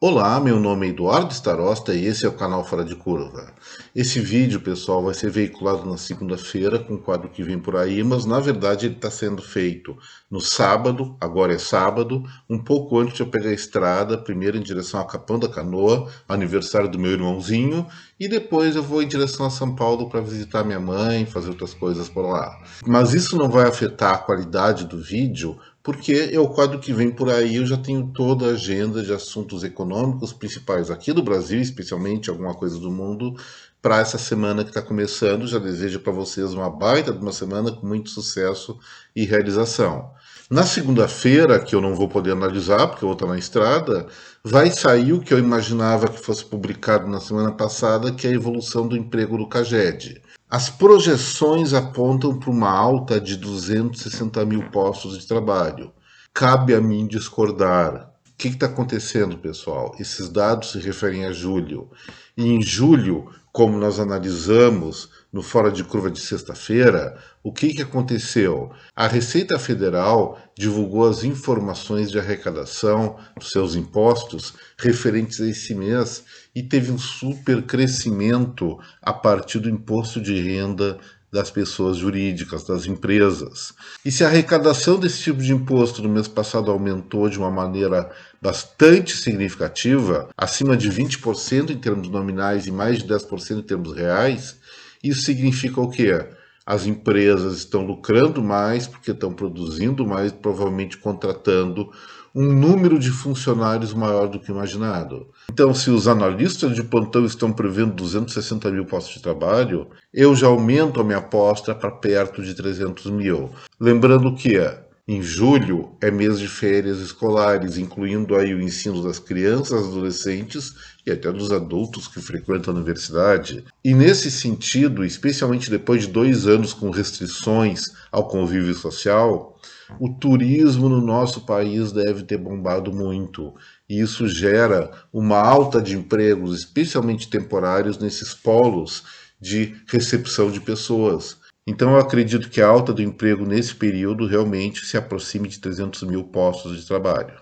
Olá, meu nome é Eduardo Starosta e esse é o canal Fora de Curva. Esse vídeo, pessoal, vai ser veiculado na segunda-feira com o quadro que vem por aí, mas na verdade ele está sendo feito no sábado, agora é sábado, um pouco antes de eu pegar a estrada, primeiro em direção a Capão da Canoa, aniversário do meu irmãozinho, e depois eu vou em direção a São Paulo para visitar minha mãe, fazer outras coisas por lá. Mas isso não vai afetar a qualidade do vídeo, porque é o quadro que vem por aí. Eu já tenho toda a agenda de assuntos econômicos principais aqui do Brasil, especialmente alguma coisa do mundo, para essa semana que está começando. Já desejo para vocês uma baita de uma semana com muito sucesso e realização. Na segunda-feira, que eu não vou poder analisar, porque eu vou estar na estrada, vai sair o que eu imaginava que fosse publicado na semana passada, que é a evolução do emprego do CAGED. As projeções apontam para uma alta de 260 mil postos de trabalho. Cabe a mim discordar. O que está acontecendo, pessoal? Esses dados se referem a julho. E em julho, como nós analisamos no Fora de Curva de sexta-feira, o que aconteceu? A Receita Federal divulgou as informações de arrecadação dos seus impostos referentes a esse mês e teve um super crescimento a partir do imposto de renda das pessoas jurídicas, das empresas. E se a arrecadação desse tipo de imposto no mês passado aumentou de uma maneira bastante significativa, acima de 20% em termos nominais e mais de 10% em termos reais, isso significa o quê? As empresas estão lucrando mais porque estão produzindo mais, provavelmente contratando um número de funcionários maior do que imaginado. Então, se os analistas de plantão estão prevendo 260 mil postos de trabalho, eu já aumento a minha aposta para perto de 300 mil. Lembrando que em julho é mês de férias escolares, incluindo aí o ensino das crianças, adolescentes e até dos adultos que frequentam a universidade. E nesse sentido, especialmente depois de 2 anos com restrições ao convívio social, o turismo no nosso país deve ter bombado muito. E isso gera uma alta de empregos, especialmente temporários, nesses polos de recepção de pessoas. Então, eu acredito que a alta do emprego nesse período realmente se aproxime de 300 mil postos de trabalho.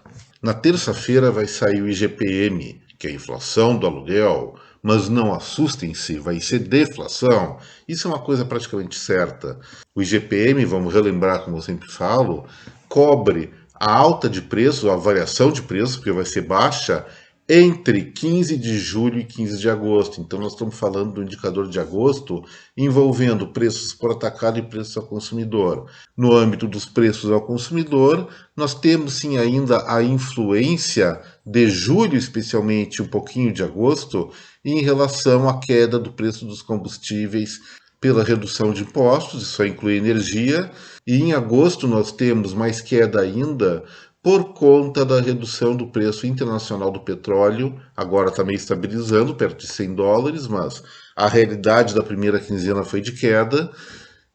Na terça-feira vai sair o IGPM, que é a inflação do aluguel, mas não assustem-se, vai ser deflação. Isso é uma coisa praticamente certa. O IGPM, vamos relembrar, como eu sempre falo, cobre a alta de preços, a variação de preços, porque vai ser baixa, entre 15 de julho e 15 de agosto. Então, nós estamos falando do indicador de agosto envolvendo preços por atacado e preços ao consumidor. No âmbito dos preços ao consumidor, nós temos sim ainda a influência de julho, especialmente um pouquinho de agosto, em relação à queda do preço dos combustíveis pela redução de impostos, isso inclui energia, e em agosto nós temos mais queda ainda por conta da redução do preço internacional do petróleo, agora está meio estabilizando, perto de $100, mas a realidade da primeira quinzena foi de queda.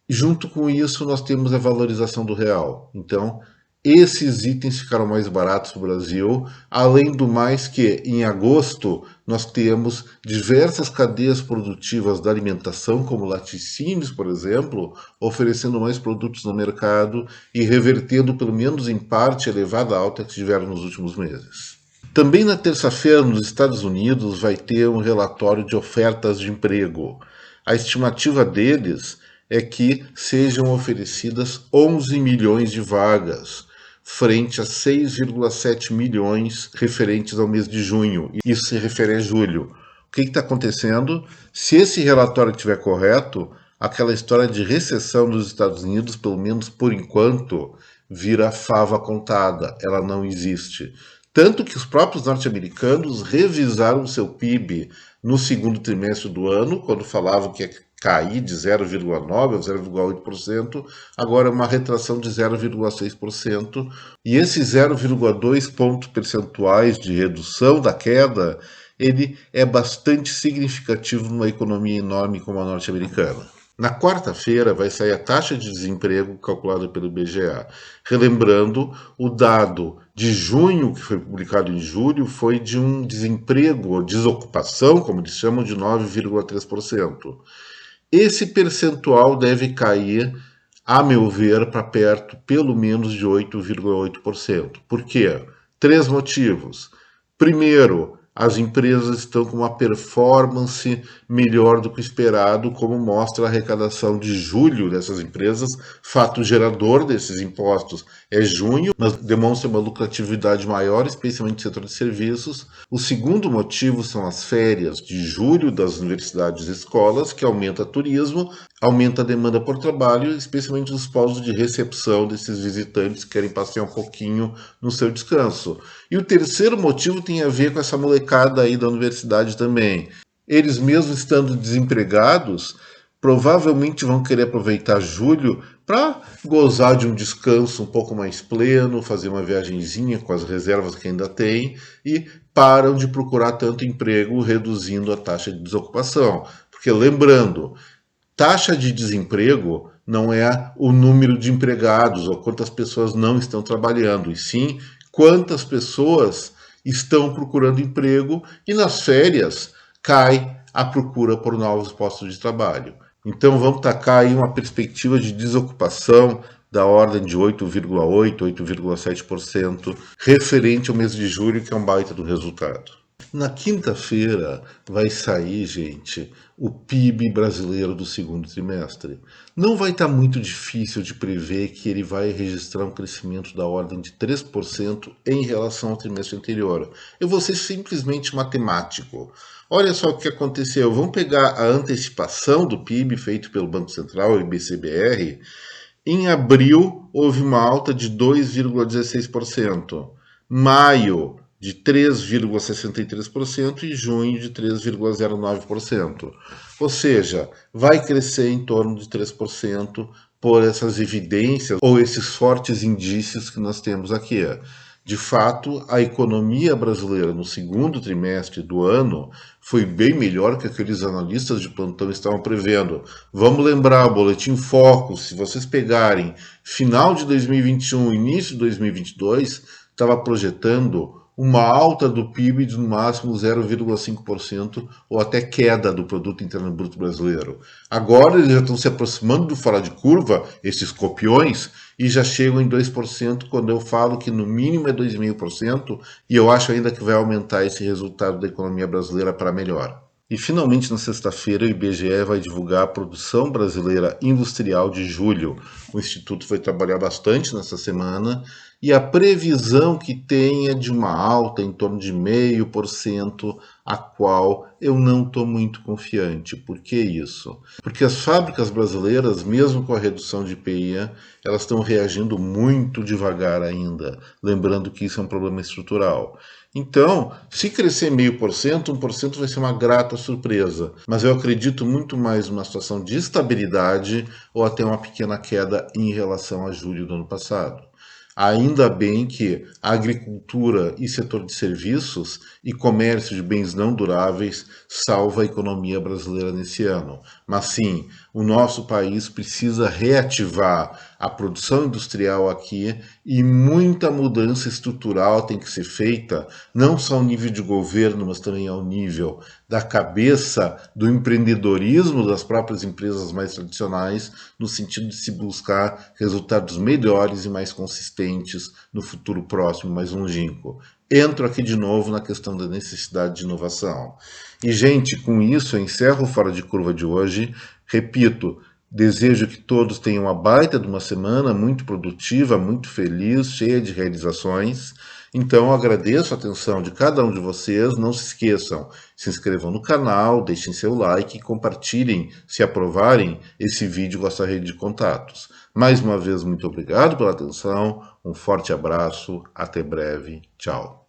Junto com isso, nós temos a valorização do real. Então, esses itens ficaram mais baratos no Brasil, além do mais que, em agosto, nós temos diversas cadeias produtivas da alimentação, como laticínios, por exemplo, oferecendo mais produtos no mercado e revertendo, pelo menos em parte, a elevada alta que tiveram nos últimos meses. Também na terça-feira, nos Estados Unidos, vai ter um relatório de ofertas de emprego. A estimativa deles é que sejam oferecidas 11 milhões de vagas, frente a 6,7 milhões referentes ao mês de junho. Isso se refere a julho. O que está acontecendo? Se esse relatório estiver correto, aquela história de recessão dos Estados Unidos, pelo menos por enquanto, vira fava contada. Ela não existe. Tanto que os próprios norte-americanos revisaram seu PIB no segundo trimestre do ano, quando falavam que ia cair de 0,9% a 0,8%, agora é uma retração de 0,6%, e esses 0,2 pontos percentuais de redução da queda, ele é bastante significativo numa economia enorme como a norte-americana. Na quarta-feira vai sair a taxa de desemprego calculada pelo IBGE. Relembrando, o dado de junho, que foi publicado em julho, foi de um desemprego, ou desocupação, como eles chamam, de 9,3%. Esse percentual deve cair, a meu ver, para perto pelo menos de 8,8%. Por quê? 3 motivos. Primeiro, as empresas estão com uma performance melhor do que o esperado, como mostra a arrecadação de julho dessas empresas. Fato gerador desses impostos é junho, mas demonstra uma lucratividade maior, especialmente no setor de serviços. O segundo motivo são as férias de julho das universidades e escolas, que aumenta turismo, aumenta a demanda por trabalho, especialmente nos polos de recepção desses visitantes que querem passear um pouquinho no seu descanso. E o terceiro motivo tem a ver com essa molecada aí da universidade também. Eles mesmo estando desempregados, provavelmente vão querer aproveitar julho para gozar de um descanso um pouco mais pleno, fazer uma viagenzinha com as reservas que ainda tem e param de procurar tanto emprego, reduzindo a taxa de desocupação. Porque lembrando, taxa de desemprego não é o número de empregados ou quantas pessoas não estão trabalhando, e sim quantas pessoas estão procurando emprego, e nas férias cai a procura por novos postos de trabalho. Então vamos tacar aí uma perspectiva de desocupação da ordem de 8,8%, 8,7% referente ao mês de julho, que é um baita do resultado. Na quinta-feira vai sair, gente, o PIB brasileiro do segundo trimestre. Não vai estar muito difícil de prever que ele vai registrar um crescimento da ordem de 3% em relação ao trimestre anterior. Eu vou ser simplesmente matemático. Olha só o que aconteceu. Vamos pegar a antecipação do PIB feito pelo Banco Central e BCBR. Em abril, houve uma alta de 2,16%. Maio, de 3,63% e junho de 3,09%. Ou seja, vai crescer em torno de 3% por essas evidências ou esses fortes indícios que nós temos aqui. De fato, a economia brasileira no segundo trimestre do ano foi bem melhor que aqueles analistas de plantão estavam prevendo. Vamos lembrar, o Boletim Focus, se vocês pegarem final de 2021, início de 2022, estava projetando uma alta do PIB de no máximo 0,5% ou até queda do Produto Interno Bruto brasileiro. Agora eles já estão se aproximando do fora de curva, esses copiões, e já chegam em 2% quando eu falo que no mínimo é 2,5%, e eu acho ainda que vai aumentar esse resultado da economia brasileira para melhor. E finalmente na sexta-feira o IBGE vai divulgar a produção brasileira industrial de julho. O Instituto vai trabalhar bastante nessa semana e a previsão que tem é de uma alta em torno de 0,5%, a qual eu não estou muito confiante. Por que isso? Porque as fábricas brasileiras, mesmo com a redução de IPI, elas estão reagindo muito devagar ainda, lembrando que isso é um problema estrutural. Então, se crescer 0,5%, 1% vai ser uma grata surpresa. Mas eu acredito muito mais numa situação de estabilidade ou até uma pequena queda em relação a julho do ano passado. Ainda bem que a agricultura e setor de serviços e comércio de bens não duráveis salva a economia brasileira nesse ano. Mas sim, o nosso país precisa reativar a produção industrial aqui e muita mudança estrutural tem que ser feita, não só ao nível de governo, mas também ao nível da cabeça do empreendedorismo das próprias empresas mais tradicionais, no sentido de se buscar resultados melhores e mais consistentes no futuro próximo, mais longínquo. Entro aqui de novo na questão da necessidade de inovação. E, gente, com isso eu encerro o Fora de Curva de hoje. Repito, desejo que todos tenham uma baita de uma semana muito produtiva, muito feliz, cheia de realizações. Então, agradeço a atenção de cada um de vocês. Não se esqueçam, se inscrevam no canal, deixem seu like e compartilhem, se aprovarem, esse vídeo com a sua rede de contatos. Mais uma vez, muito obrigado pela atenção, um forte abraço, até breve, tchau.